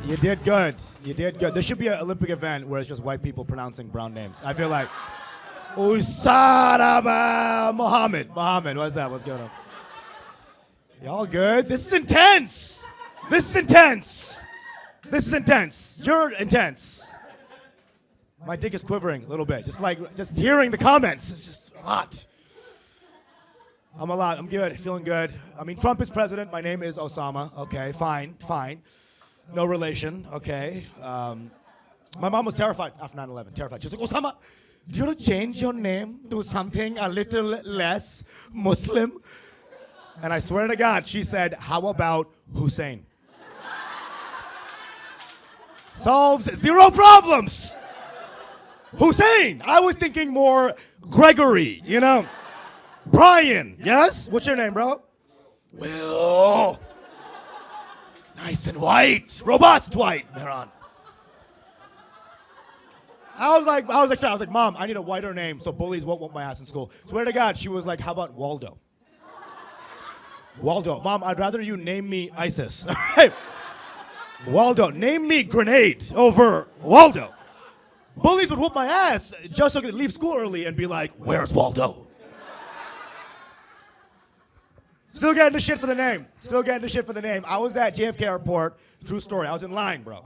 C: right?
K: You did good. You did good. There should be an Olympic event where it's just white people pronouncing brown names. I feel like Usama Muhammad. What's that? What's going on? Y'all good? This is intense. You're intense. My dick is quivering a little bit. Just hearing the comments. It's just a lot. I'm good. Feeling good. I mean, Trump is president. My name is Osama. Okay, fine. No relation. Okay. My mom was terrified after 9/11. Terrified. She's like, Osama. do you want to change your name to something a little less Muslim? And I swear to God, she said, how about Hussein? Solves 0 problems. Hussein. I was thinking more Gregory, you know. Brian, yes? What's your name, bro? Will. Nice and white. Robust white, Meron. I was like, Mom, I need a whiter name so bullies won't whoop my ass in school. Swear to God, she was like, how about Waldo? Waldo. Mom, I'd rather you name me ISIS. All right? Waldo. Name me Grenade over Waldo. Bullies would whoop my ass just so I could leave school early and be like, where's Waldo? Still getting the shit for the name. I was at JFK Airport. True story. I was in line, bro.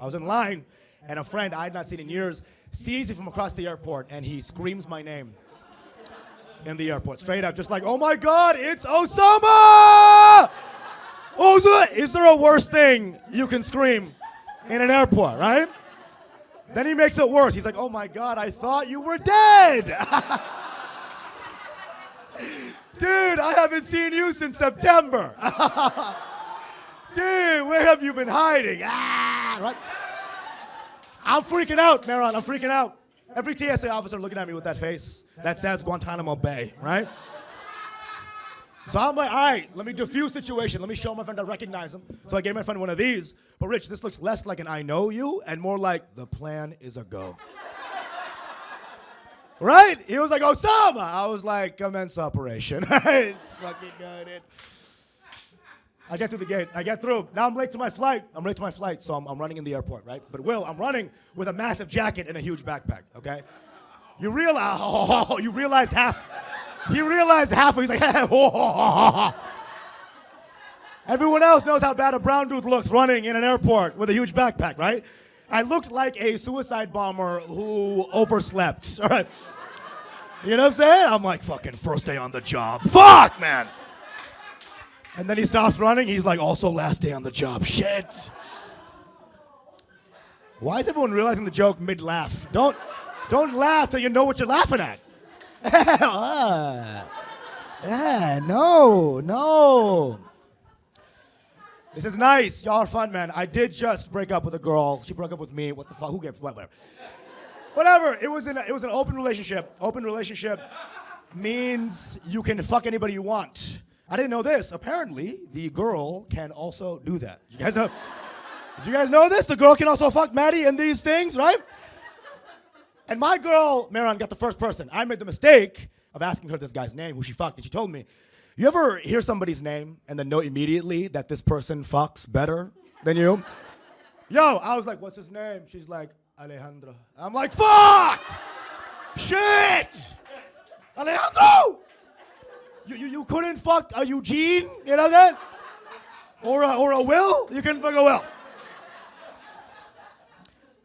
K: And a friend I had not seen in years sees me from across the airport, and he screams my name in the airport. Straight up, just like, oh my God, it's Osama! Is there a worse thing you can scream in an airport, right? Then he makes it worse. He's like, oh my God, I thought you were dead. Dude, I haven't seen you since September. Dude, where have you been hiding? Right? I'm freaking out, Meron. I'm freaking out. Every TSA officer looking at me with that face that says Guantanamo Bay, right? So I'm like, all right, let me diffuse situation. Let me show my friend I recognize him. So I gave my friend one of these. But Rich, this looks less like an I know you and more like the plan is a go. Right? He was like, Osama. I was like, commence operation. It's fucking good. I get to the gate. I get through. Now I'm late to my flight. So I'm running in the airport, right? But Will, I'm running with a massive jacket and a huge backpack, okay? You realized half. He realized half. He's like, everyone else knows how bad a brown dude looks running in an airport with a huge backpack, right? I looked like a suicide bomber who overslept, all right? You know what I'm saying? I'm like, fucking first day on the job. Fuck, man. And then he stops running. He's like, also last day on the job. Shit. Why is everyone realizing the joke mid-laugh? Don't laugh till you know what you're laughing at. No. This is nice. Y'all are fun, man. I did just break up with a girl. She broke up with me. What the fuck? Who gives? Whatever. Whatever. It was an open relationship. Open relationship means you can fuck anybody you want. I didn't know this. Apparently, the girl can also do that. Did you guys know this? The girl can also fuck Maddie and these things, right? And my girl, Meron, got the first person. I made the mistake of asking her this guy's name, who she fucked, and she told me, you ever hear somebody's name and then know immediately that this person fucks better than you? Yo, I was like, what's his name? She's like, Alejandro. I'm like, fuck! Shit! Alejandro! You couldn't fuck a Eugene, you know that? Or a Will? You couldn't fuck a Will.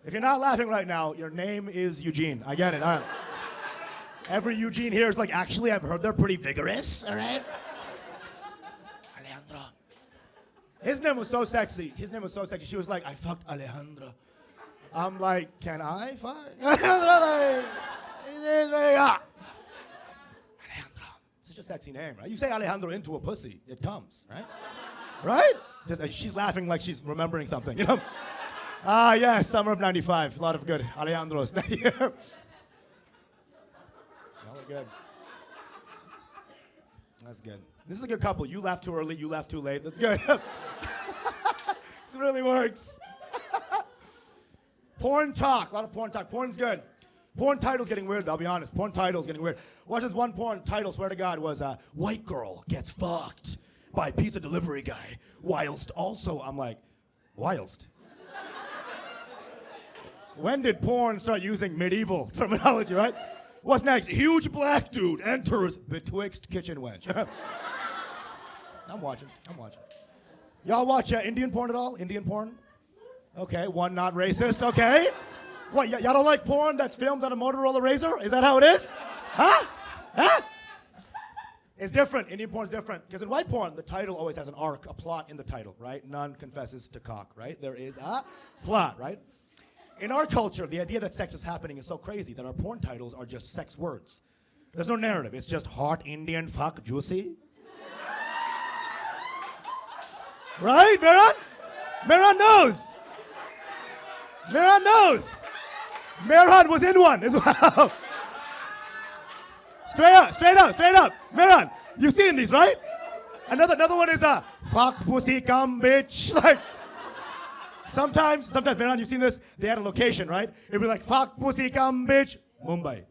K: If you're not laughing right now, your name is Eugene. I get it, all right. Every Eugene here is like, actually, I've heard they're pretty vigorous, all right? Alejandro. His name was so sexy. She was like, I fucked Alejandro. I'm like, can I fuck Alejandro? Alejandro. Such a sexy name, right? You say Alejandro into a pussy, it comes, right? Right? She's laughing like she's remembering something, you know? Yeah, summer of 95. A lot of good Alejandros that year. Y'all are good. That's good. This is a good couple. You laugh too early, you laugh too late. That's good. This really works. Porn talk. A lot of porn talk. Porn's good. Porn title's getting weird, I'll be honest. Porn title's getting weird. Watch this one porn title, swear to God, was White Girl Gets Fucked by Pizza Delivery Guy. Whilst also, I'm like, whilst? When did porn start using medieval terminology, right? What's next? Huge black dude enters betwixt kitchen wench. I'm watching. Y'all watch Indian porn at all? Indian porn? Okay, one not racist, okay. What, y'all don't like porn that's filmed on a Motorola Razr? Is that how it is? Huh? It's different. Indian porn's different. Because in white porn, the title always has an arc, a plot in the title, right? None confesses to cock, right? There is a plot, right? In our culture, the idea that sex is happening is so crazy that our porn titles are just sex words. There's no narrative. It's just hot Indian fuck juicy. Right, Mehran? Mehran knows. Mehran knows. Mehran was in one as well. Straight up. Mehran, you've seen these, right? Another one is fuck pussy cum bitch. Like sometimes, Mehran, you've seen this. They had a location, right? It'd be like fuck pussy cum bitch, Mumbai.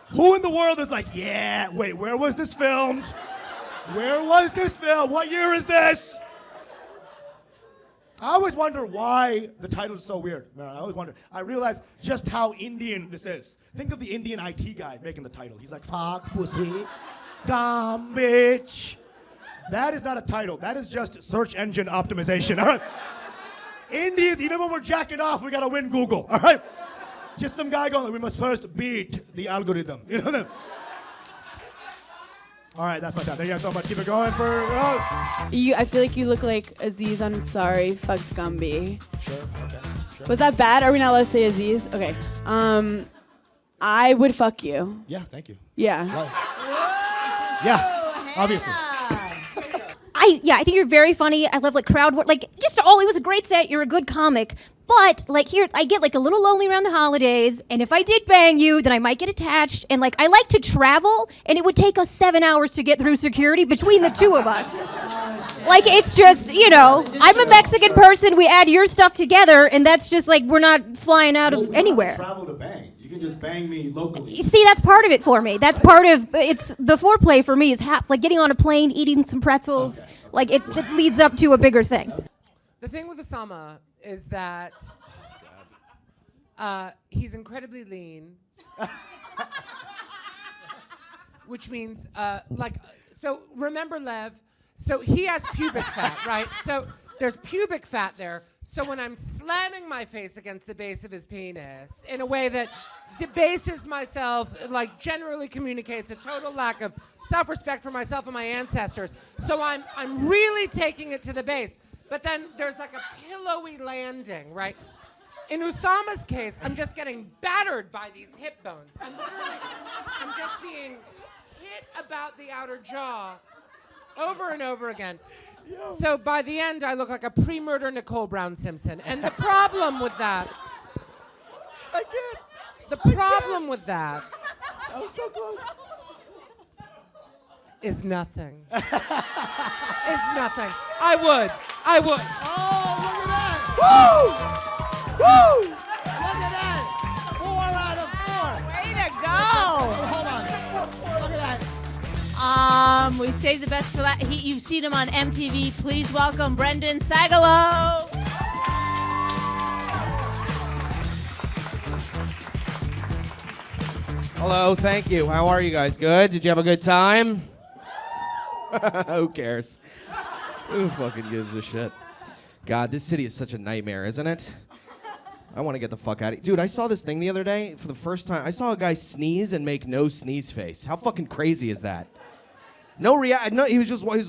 K: Who in the world is like, yeah? Wait, where was this filmed? Where was this film? What year is this? I always wonder why the title is so weird. Man, I always wonder. I realize just how Indian this is. Think of the Indian IT guy making the title. He's like, fuck, pussy, dumb bitch. That is not a title. That is just search engine optimization, all right? Indians, even when we're jacking off, we gotta win Google, all right? Just some guy going, we must first beat the algorithm, you know? All right, that's my time. Thank you guys so much. Keep it going for...
F: I feel like you look like Aziz Ansari fucked Gumby.
K: Sure, okay, sure.
F: Was that bad? Are we not allowed to say Aziz? Okay. I would fuck you.
K: Yeah, thank you.
F: Yeah.
K: Yeah, obviously.
E: I think you're very funny. I love like crowd work. Like just all, it was a great set. You're a good comic. But like here, I get like a little lonely around the holidays. And if I did bang you, then I might get attached. And like I like to travel, and it would take us 7 hours to get through security between the two of us. Like it's just, you know, I'm a Mexican person. We add your stuff together, and that's just like we're not flying out of anywhere.
K: Travel to bang. You can just bang me locally.
E: See, that's part of it for me. That's part of it's the foreplay for me is like getting on a plane, eating some pretzels. Okay. Like it leads up to a bigger thing.
D: The thing with Osama is that he's incredibly lean, which means so remember Lev. So he has pubic fat, right? So there's pubic fat there. So when I'm slamming my face against the base of his penis in a way that debases myself, like generally communicates a total lack of self-respect for myself and my ancestors. So I'm really taking it to the base. But then there's like a pillowy landing, right? In Usama's case, I'm just getting battered by these hip bones. I'm just being hit about the outer jaw over and over again. So by the end, I look like a pre-murder Nicole Brown Simpson. And the problem with that... I can't. The problem with that... I was so close. Is nothing. Is nothing. I would.
B: Oh, look at that. Woo! Woo! Look at that. 4 out of 4.
C: Way to go.
B: Hold on. Look at that.
C: We saved the best for that. You've seen him on MTV. Please welcome Brendan Sagalow.
L: Hello, thank you. How are you guys? Good? Did you have a good time? Who cares? Who fucking gives a shit? God, this city is such a nightmare, isn't it? I want to get the fuck out of here. Dude, I saw this thing the other day for the first time. I saw a guy sneeze and make no sneeze face. How fucking crazy is that? No react. No, he was like,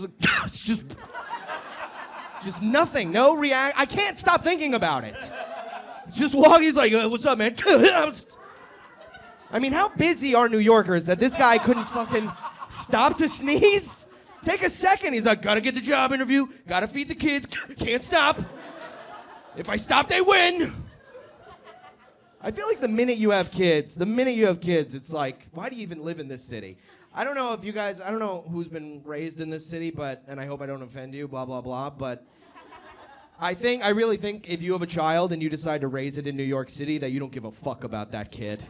L: just nothing. No react. I can't stop thinking about it. It's just walking. He's like, what's up, man? I mean, how busy are New Yorkers that this guy couldn't fucking stop to sneeze? Take a second. He's like, gotta get the job interview. Gotta feed the kids. Can't stop. If I stop, they win. I feel like the minute you have kids, it's like, why do you even live in this city? I don't know if you guys, I don't know who's been raised in this city, and I hope I don't offend you, blah, blah, blah, but I really think if you have a child and you decide to raise it in New York City, that you don't give a fuck about that kid.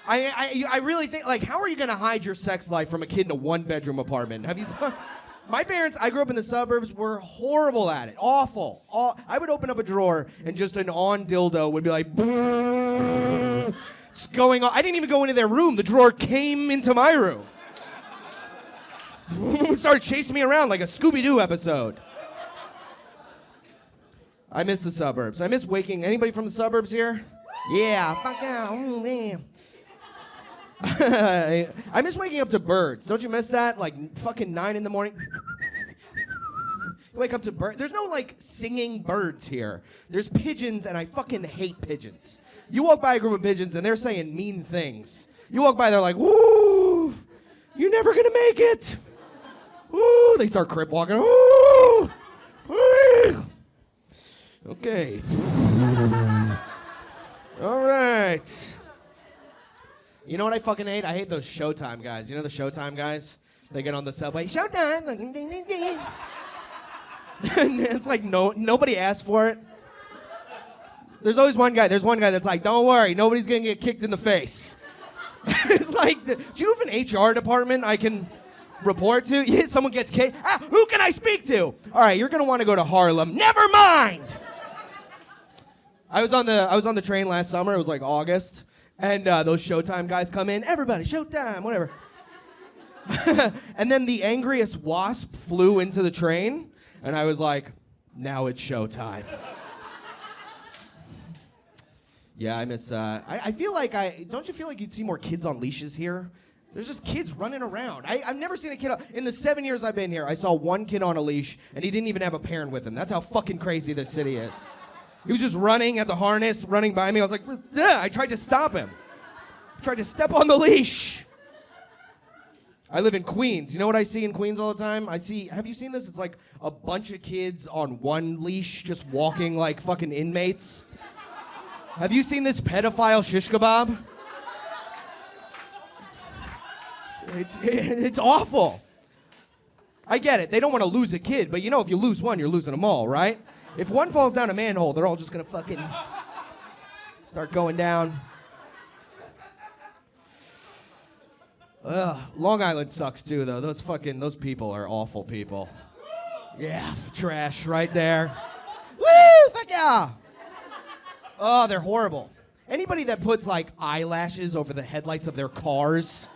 L: I really think, like, how are you gonna hide your sex life from a kid in a 1-bedroom apartment? Have you thought? My parents, I grew up in the suburbs, were horrible at it. Awful. I would open up a drawer and just an on dildo would be like, it's going on. I didn't even go into their room. The drawer came into my room. Started chasing me around like a Scooby-Doo episode. I miss the suburbs. I miss waking. Anybody from the suburbs here? Yeah, fuck yeah. Man. I miss waking up to birds. Don't you miss that? Like fucking 9 in the morning. You wake up to bird. There's no like singing birds here. There's pigeons, and I fucking hate pigeons. You walk by a group of pigeons, and they're saying mean things. You walk by, they're like, "Woo, you're never gonna make it." Woo, they start crip walking. Woo, woo. Okay. All right. You know what I fucking hate? I hate those Showtime guys. You know the Showtime guys? They get on the subway. Showtime. And it's like nobody asked for it. There's always one guy. There's one guy that's like, "Don't worry, nobody's gonna get kicked in the face." It's like, do you have an HR department I can report to? Yeah, someone gets kicked. Who can I speak to? All right, you're gonna want to go to Harlem. Never mind. I was on the train last summer. It was like August, and those Showtime guys come in. Everybody, Showtime, whatever. And then the angriest wasp flew into the train, and I was like, now it's showtime. Yeah, I miss. I feel like don't you feel like you'd see more kids on leashes here? There's just kids running around. I've never seen a kid in the 7 years I've been here. I saw one kid on a leash, and he didn't even have a parent with him. That's how fucking crazy this city is. He was just running at the harness, running by me. I was like, "Ugh." I tried to stop him. I tried to step on the leash. I live in Queens. You know what I see in Queens all the time? Have you seen this? It's like a bunch of kids on one leash just walking like fucking inmates. Have you seen this pedophile shish kebab? It's awful. I get it. They don't want to lose a kid, but you know if you lose one, you're losing them all, right? If one falls down a manhole, they're all just gonna fucking start going down. Ugh, Long Island sucks too, though. Those people are awful people. Yeah, trash right there. Woo, fuck yeah. Oh, they're horrible. Anybody that puts like eyelashes over the headlights of their cars.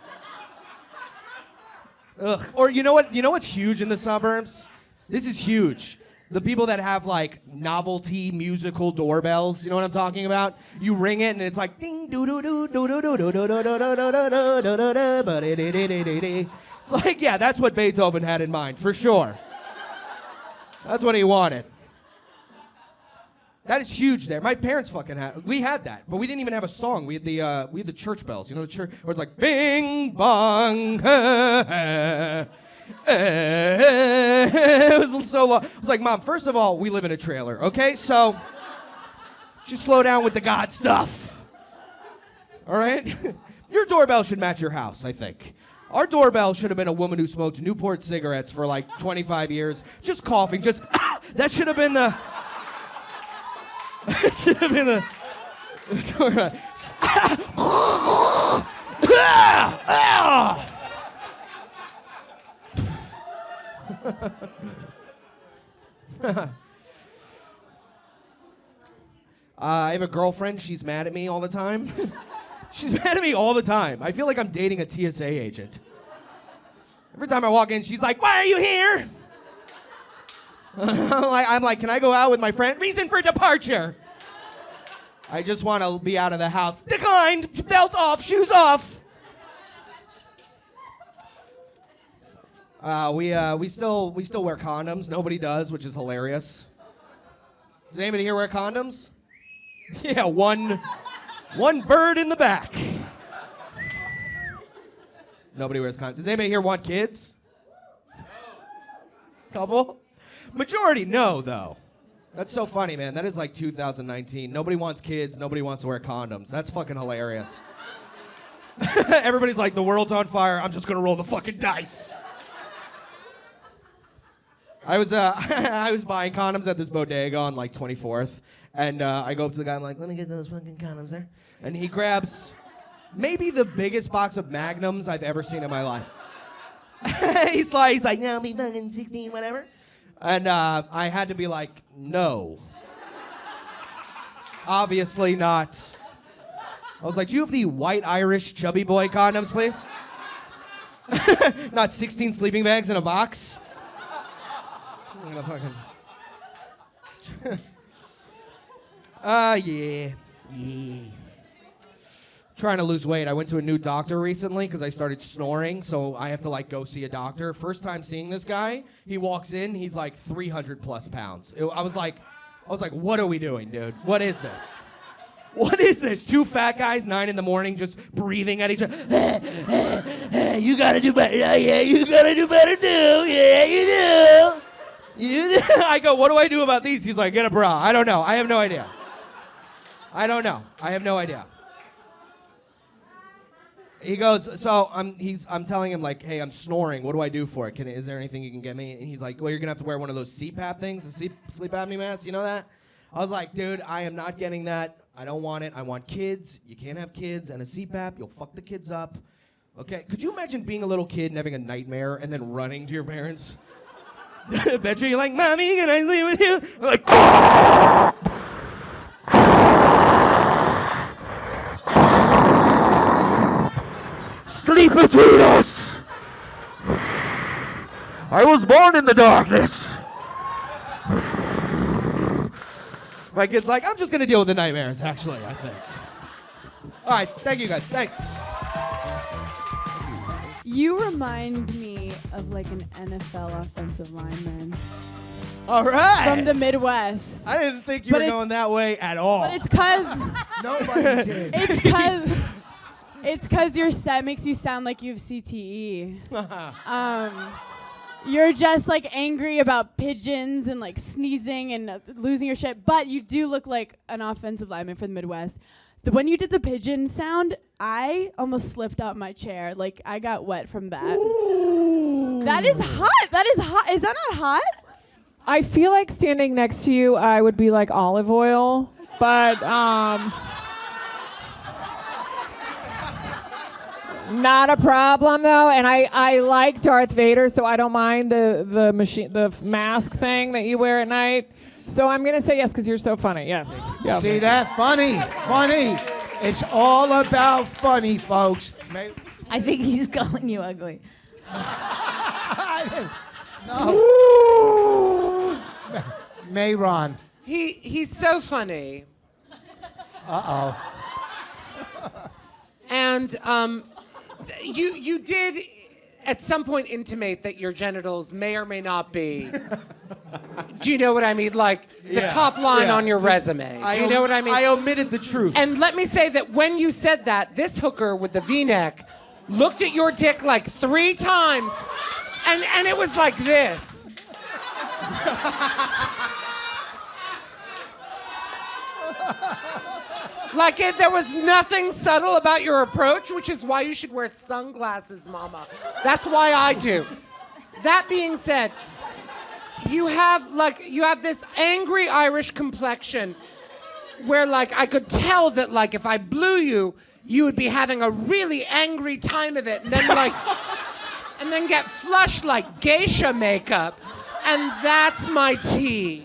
L: Ugh. Or you know what's huge in the suburbs? This is huge. The people that have like novelty musical doorbells, you know what I'm talking about? You ring it and it's like ding doo doo doo doo doo doo doo doo doo doo doo doo doo. It's like, yeah, that's what Beethoven had in mind, for sure. That's what he wanted. That is huge there. My parents fucking we had that, but we didn't even have a song. We had the church bells, you know, the church where it's like bing bong. It was so long. I was like, Mom, first of all, we live in a trailer, okay? So just slow down with the God stuff. All right? Your doorbell should match your house, I think. Our doorbell should have been a woman who smoked Newport cigarettes for like 25 years, just coughing, just that should have been the it should have been the I have a girlfriend. She's mad at me all the time. She's mad at me all the time. I feel like I'm dating a TSA agent. Every time I walk in, she's like, "Why are you here?" I'm like, "Can I go out with my friend?" Reason for departure. I just want to be out of the house. Declined. Belt off. Shoes off. We still wear condoms. Nobody does, which is hilarious. Does anybody here wear condoms? Yeah, one bird in the back. Nobody wears condoms. Does anybody here want kids? Couple? Majority no, though. That's so funny, man. That is like 2019. Nobody wants kids. Nobody wants to wear condoms. That's fucking hilarious. Everybody's like, the world's on fire. I'm just gonna roll the fucking dice. I was buying condoms at this bodega on like 24th, and I go up to the guy. I'm like, "Let me get those fucking condoms there," and he grabs maybe the biggest box of Magnums I've ever seen in my life. he's like, "Yeah, I'll be fucking 16, whatever," and I had to be like, "No, obviously not." I was like, "Do you have the white Irish chubby boy condoms, please? Not 16 sleeping bags in a box." I'm gonna fucking. Yeah. trying to lose weight. I went to a new doctor recently because I started snoring, so I have to like go see a doctor. First time seeing this guy, he walks in, he's like 300 plus pounds. I was like, what are we doing, dude? What is this? What is this? Two fat guys, 9 a.m, just breathing at each other. You gotta do better. Yeah, you gotta do better too. Yeah, you do. I go, what do I do about these? He's like, get a bra. I don't know. I have no idea. I don't know. I have no idea. He goes, so I'm telling him like, hey, I'm snoring. What do I do for it? Is there anything you can get me? And he's like, well, you're gonna have to wear one of those CPAP things, the sleep apnea mask. You know that? I was like, dude, I am not getting that. I don't want it. I want kids. You can't have kids and a CPAP. You'll fuck the kids up. Okay? Could you imagine being a little kid and having a nightmare and then running to your parents? Bet you're like, Mommy, can I sleep with you? I'm like, sleep between us. I was born in the darkness. My kid's like, I'm just gonna deal with the nightmares, actually, I think. All right, thank you guys, thanks.
F: You remind me of like an NFL offensive lineman.
L: All right.
F: From the Midwest.
L: I didn't think you were going that way at all.
F: But it's because
B: Nobody did.
F: It's because your set makes you sound like you have CTE. You're just like angry about pigeons and like sneezing and losing your shit, but you do look like an offensive lineman from the Midwest. When you did the pigeon sound, I almost slipped out my chair. Like I got wet from that. Ooh. That is hot. That is hot. Is that not hot?
H: I feel like standing next to you, I would be like olive oil, but not a problem though. And I like Darth Vader, so I don't mind the mask thing that you wear at night. So I'm gonna say yes because you're so funny. Yes.
B: Yeah, see that? Funny. It's all about funny, folks.
C: I think he's calling you ugly.
B: No. Mayron.
D: He's so funny.
B: Uh-oh.
D: And you did at some point intimate that your genitals may or may not be. Do you know what I mean? Like the top line on your resume. Do you know what I mean?
L: I omitted the truth.
D: And let me say that when you said that, this hooker with the V-neck looked at your dick like 3 times, and it was like this. There was nothing subtle about your approach, which is why you should wear sunglasses, mama. That's why I do. That being said, you have this angry Irish complexion where I could tell that if I blew you, you would be having a really angry time of it, and then get flushed like geisha makeup, and that's my tea.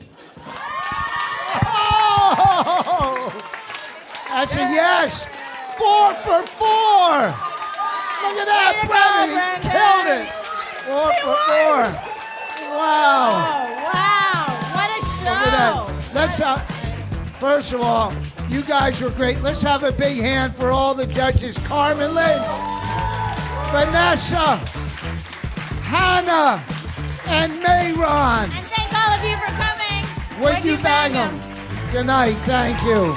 B: Oh! That's a yes. 4 for 4. Look at that, Brennan. He killed it. 4 for 4. Wow.
C: Oh, wow. What a show.
B: Let's first of all, you guys were great. Let's have a big hand for all the judges. Carmen Lynn, Vanessa, Hannah, and Mayron.
C: And thank all of you for coming.
B: Would you bang 'em? Good night. Thank you.